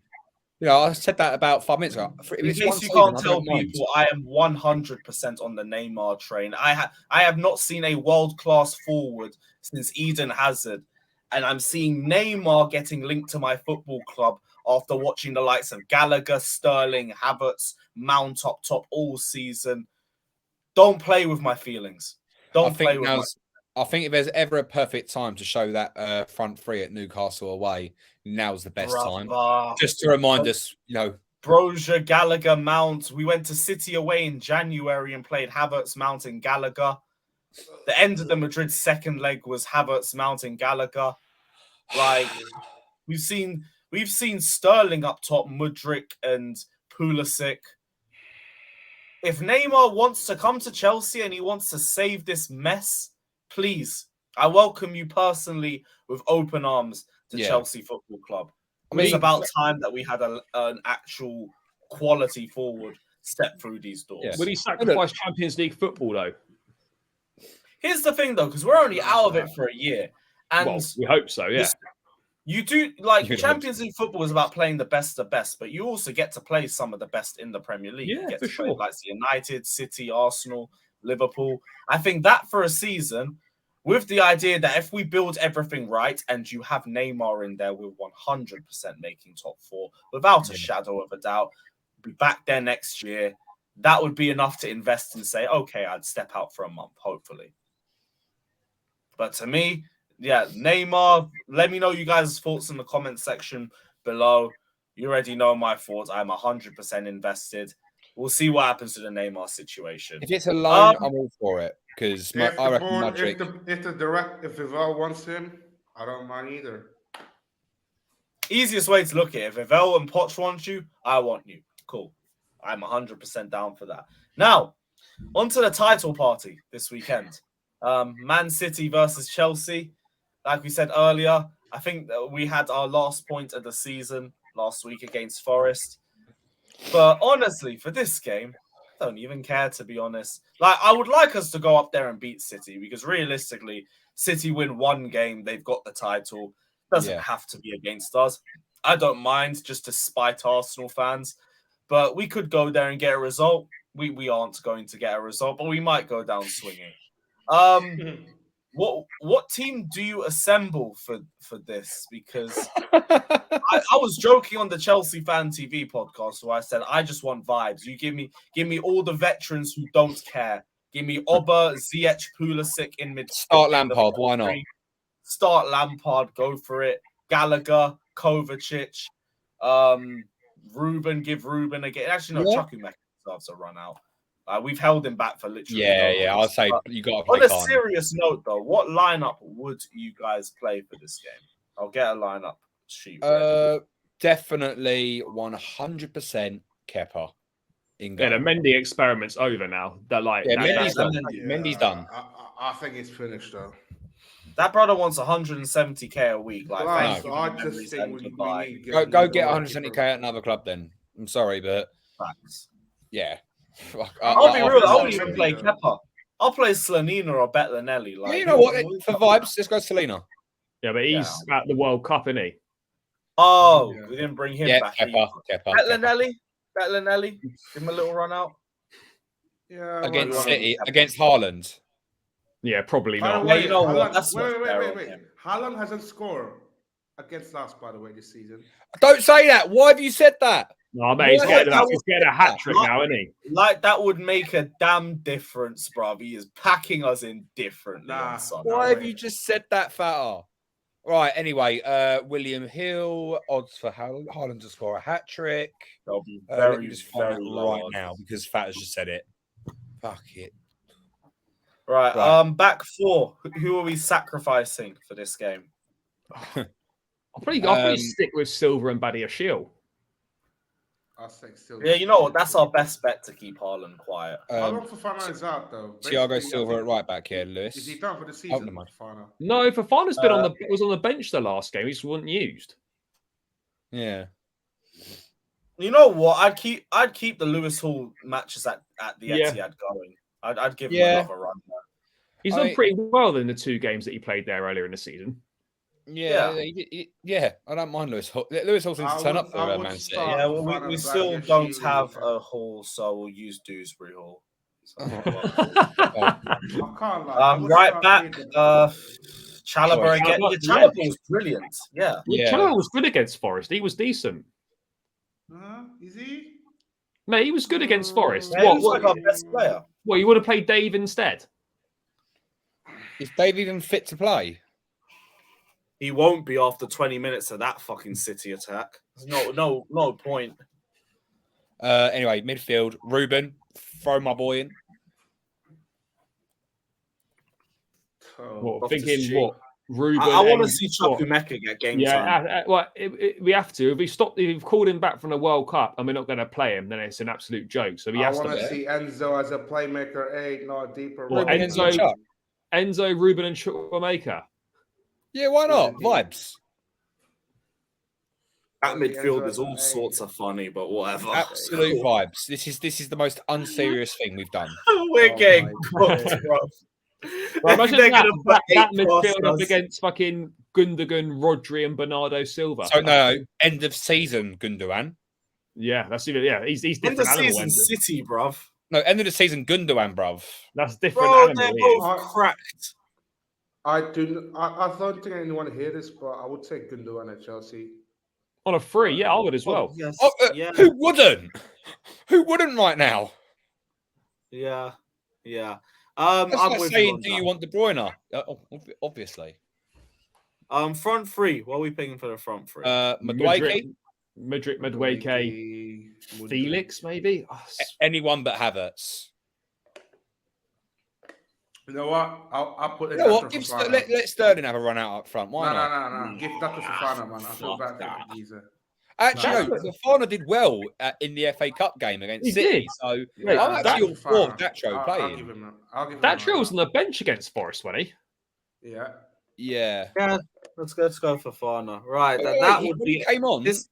Yeah. I said that about 5 minutes ago. In case you can't tell people, I am 100% on the Neymar train. I have not seen a world-class forward since Eden Hazard. And I'm seeing Neymar getting linked to my football club after watching the likes of Gallagher, Sterling, Havertz, Mount up top all season. Don't play with my feelings. I think if there's ever a perfect time to show that front three at Newcastle away, now's the best time. Just to remind us, Brozier, Gallagher, Mount. We went to City away in January and played Havertz, Mount, and Gallagher. The end of the Madrid second leg was Havertz, Mount, and Gallagher. Like we've seen Sterling up top, Mudryk and Pulisic. If Neymar wants to come to Chelsea and he wants to save this mess, please, I welcome you personally with open arms to Chelsea Football Club. It's about time that we had an actual quality forward step through these doors. Yeah. Would he sacrifice Champions League football, though? Here's the thing, though, because we're only out of it for a year. And we hope so, yeah. You do, Champions League football is about playing the best of best, but you also get to play some of the best in the Premier League. Yeah, you get for to sure. play like United, City, Arsenal, Liverpool. I think that for a season, with the idea that if we build everything right and you have Neymar in there, we're 100% making top 4 without a shadow of a doubt. Be back there next year. That would be enough to invest and say, okay, I'd step out for a month, hopefully. But to me, Neymar, let me know you guys' thoughts in the comment section below. You already know my thoughts. I'm 100% invested. We'll see what happens to the Neymar situation. If it's a loan, I'm all for it. Because I reckon if Vival wants him, I don't mind either. Easiest way to look at it, if Vival and Poch want you, I want you. Cool. I'm 100% down for that. Now, on to the title party this weekend. Man City versus Chelsea. Like we said earlier, I think that we had our last point of the season last week against Forest. But honestly, for this game, I don't even care, to be honest. Like, I would like us to go up there and beat City because realistically, City win one game, they've got the title. Doesn't have to be against us. I don't mind just to spite Arsenal fans. But we could go there and get a result. We aren't going to get a result, but we might go down swinging. what team do you assemble for this? Because I was joking on the Chelsea Fan TV podcast where I said I just want vibes. You give me all the veterans who don't care. Give me Oba, Ziyech, Pulisic in mid. Start Lampard. Why not? Start Lampard. Go for it. Gallagher, Kovacic, Ruben. Give Ruben again. Actually, no. Chukwuemeka deserves a run out. We've held him back for literally. Yeah. I'd say you got to play. On a serious note, though, what lineup would you guys play for this game? I'll get a lineup sheet. Definitely 100% Kepa. Yeah, the Mendy experiment's over now. Mendy's done. I think it's finished though. That brother wants 170k a week. Like, I just think we need go get 170k at another club. Then I'm sorry, but facts. Yeah. I'll be real. I won't even play Kepa. I'll play Slanina or Bettinelli. Like, you know what? For vibes, let's go Selena. Yeah, but he's at the World Cup, isn't he? Oh, we didn't bring him back. Kepa. Bettinelli. Give him a little run out. Yeah. Against City, against Haaland. Yeah, probably not. Wait, you know what? Wait. Haaland hasn't scored against us, by the way, this season. Don't say that. Why have you said that? No, mate, he's getting a hat trick now, isn't he? Like, that would make a damn difference, bruv. He is packing us in differently. Why have you just said that, Fatter? Right, anyway, William Hill, odds for Haaland to score a hat trick. They'll be Let me just find it right now because Fatter's just said it. Fuck it. Right. Back four. Who are we sacrificing for this game? I'll probably stick with Silva and Badiashile. I'll say Silva. Yeah, you know what? That's our best bet to keep Haaland quiet. How long Fofana is out though? Thiago Silva at right back here, Lewis. Is he done for the season? Fofana? No, Fofana's been was on the bench the last game. He just wasn't used. Yeah. You know what? I'd keep the Lewis Hall matches at the Etihad going. I'd give him another run there. He's done pretty well in the two games that he played there earlier in the season. Yeah, I don't mind Lewis Hall. Lewis Hall seems to turn up for Man City. Yeah, well, we still don't have a Hall, so we'll use Dewsbury Hall. Right back, Chalobah again. Chalobah was brilliant. Yeah. Chalobah was good against Forest. He was decent. Is he? Mate, he was good against Forest. Yeah, he was like our best player. Well, you would have played Dave instead. Is Dave even fit to play? He won't be after 20 minutes of that fucking City attack. There's no point. Anyway, midfield, Ruben, throw my boy in. Ruben? I want to see Chukwuemeka get game time. We have to. If we've called him back from the World Cup and we're not going to play him, then it's an absolute joke. So I want to see Enzo as a playmaker, not deeper. Enzo, Ruben, and Chukwuemeka. Yeah, why not? Vibes. That midfield is all sorts of funny, but whatever. Absolute vibes. This is the most unserious thing we've done. We're getting cooked, bro. Imagine that midfield up against fucking Gundogan, Rodri, and Bernardo Silva. So no, end of season Gundogan. Yeah, that's even. Yeah, he's different. End of season City, bruv. No, end of the season Gundogan, bruv. That's different. Bro, they're both cracked. I don't think anyone hear this, but I would say Gundogan at Chelsea. On a free, yeah, I would as well. Yes. Who wouldn't? Who wouldn't right now? Yeah. I'm not saying, do you want De Bruyne? Obviously. Front three. What are we picking for the front three? Madueke, Felix, maybe. Anyone but Havertz. You know what? I'll put it. You know what? Let Sterling have a run out up front. Why not? No. Give that to Fofana, man. I feel bad for the geezer. Actually, no, Fofana did well in the FA Cup game against City. So I'm actually all for Datro playing. Datro was on the bench against Forest, wasn't he? Yeah. Let's go for Fofana. Right. That would be. Came on. This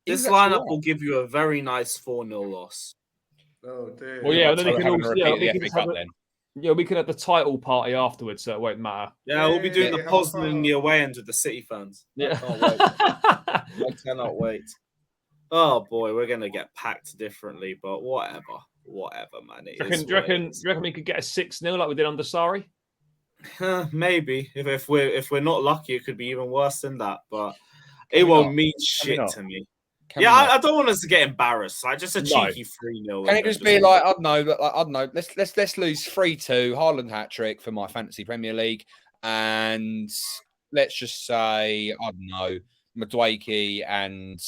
lineup will give you a very nice 4-0 loss. Oh, dear. Well, yeah, then we can have the title party afterwards, so it won't matter. Yeah, we'll be doing the Poznan in the away end with the City fans. Yeah. I cannot wait. Oh boy, we're gonna get packed differently, but whatever, man. Do you reckon we could get a 6-0 like we did under Sarri? Maybe if we're not lucky, it could be even worse than that. But Can it we won't not? mean we shit not? to me. Can Yeah, we not? I don't want us to get embarrassed. Like just a No. cheeky 3-0. Can it just be like I don't know? Let's lose 3-2, Haaland hat trick for my fantasy Premier League, and let's just say I don't know, Madueke and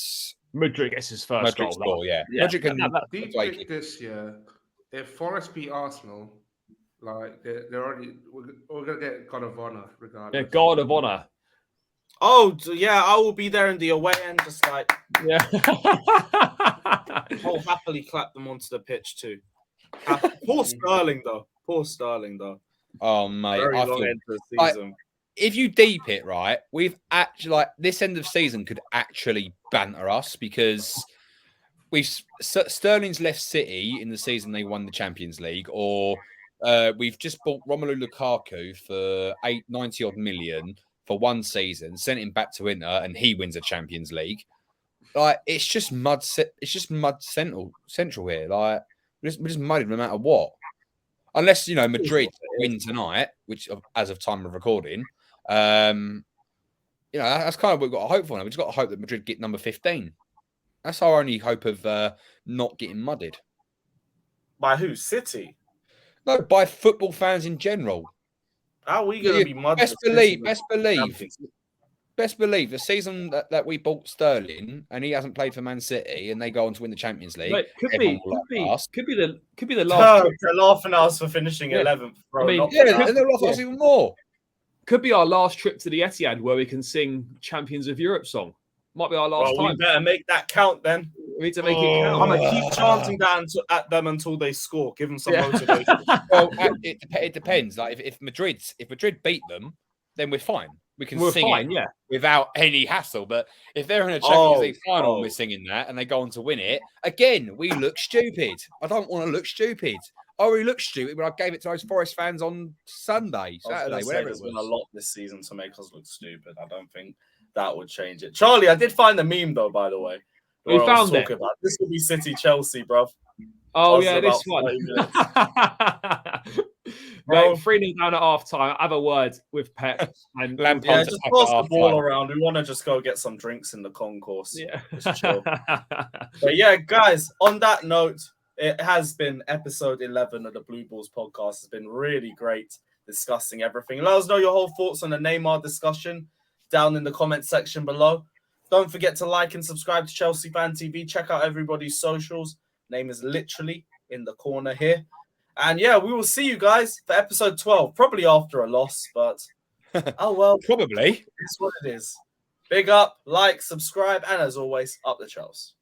Madrid gets his first Madrid goal. score. Yeah, Yeah, Madrid can Deep Madueke. pick this year. If Forest beat Arsenal, like they're already, we're gonna get God of Honor regardless. Yeah, God of Honor. Oh yeah, I will be there in the away end, just like Yeah. I'll happily clap them onto the pitch too. Poor Sterling though. Poor Sterling though. Oh mate, Very I long feel end of the like- season. if you deep it right, we've actually like this end of season could actually banter us because Sterling's left City in the season they won the Champions League, or we've just bought Romelu Lukaku for 90 odd million for one season, sent him back to Inter, and he wins a Champions League. Like it's just mud. It's just mud central here. Like we're just muddy no matter what. Unless Madrid win tonight, which as of time of recording, that's kind of what we've got to hope for now. We've just got to hope that Madrid get number 15. That's our only hope of not getting mudded. By who? City? No, by football fans in general. How are we going to be mudded? Best believe the season that we bought Sterling and he hasn't played for Man City and they go on to win the Champions League. Mate, could be the last. They're laughing at us for finishing 11th. Bro, I mean, and they'll laugh at us even more. Could be our last trip to the Etihad where we can sing Champions of Europe song. Might be our last time. We better make that count then. We need to make it count. I'm going to keep chanting that at them until they score. Give them some motivation. Well, it depends. Like if Madrid beat them, then we're fine. We can sing it without any hassle. But if they're in a Champions League final and we're singing that and they go on to win it, again, we look stupid. I don't want to look stupid. I already looked stupid when I gave it to those Forest fans on Saturday, whatever it was. There's been a lot this season to make us look stupid. I don't think that would change it. Charlie, I did find the meme though, by the way. We found it. This will be City Chelsea, bruv. Oh yeah, this one. Right, 3-0 down at half time. Have a word with Pep and Lampard. Just pass the ball around. We want to just go get some drinks in the concourse. Yeah, just chill. But yeah, guys. On that note, it has been episode 11 of the Blue Balls podcast. It's been really great discussing everything. Let us know your whole thoughts on the Neymar discussion down in the comment section below. Don't forget to like and subscribe to Chelsea Fan TV. Check out everybody's socials. Name is literally in the corner here. And yeah, we will see you guys for episode 12, probably after a loss, but oh well. Probably. It's what it is. Big up, like, subscribe, and as always, up the Chelsea.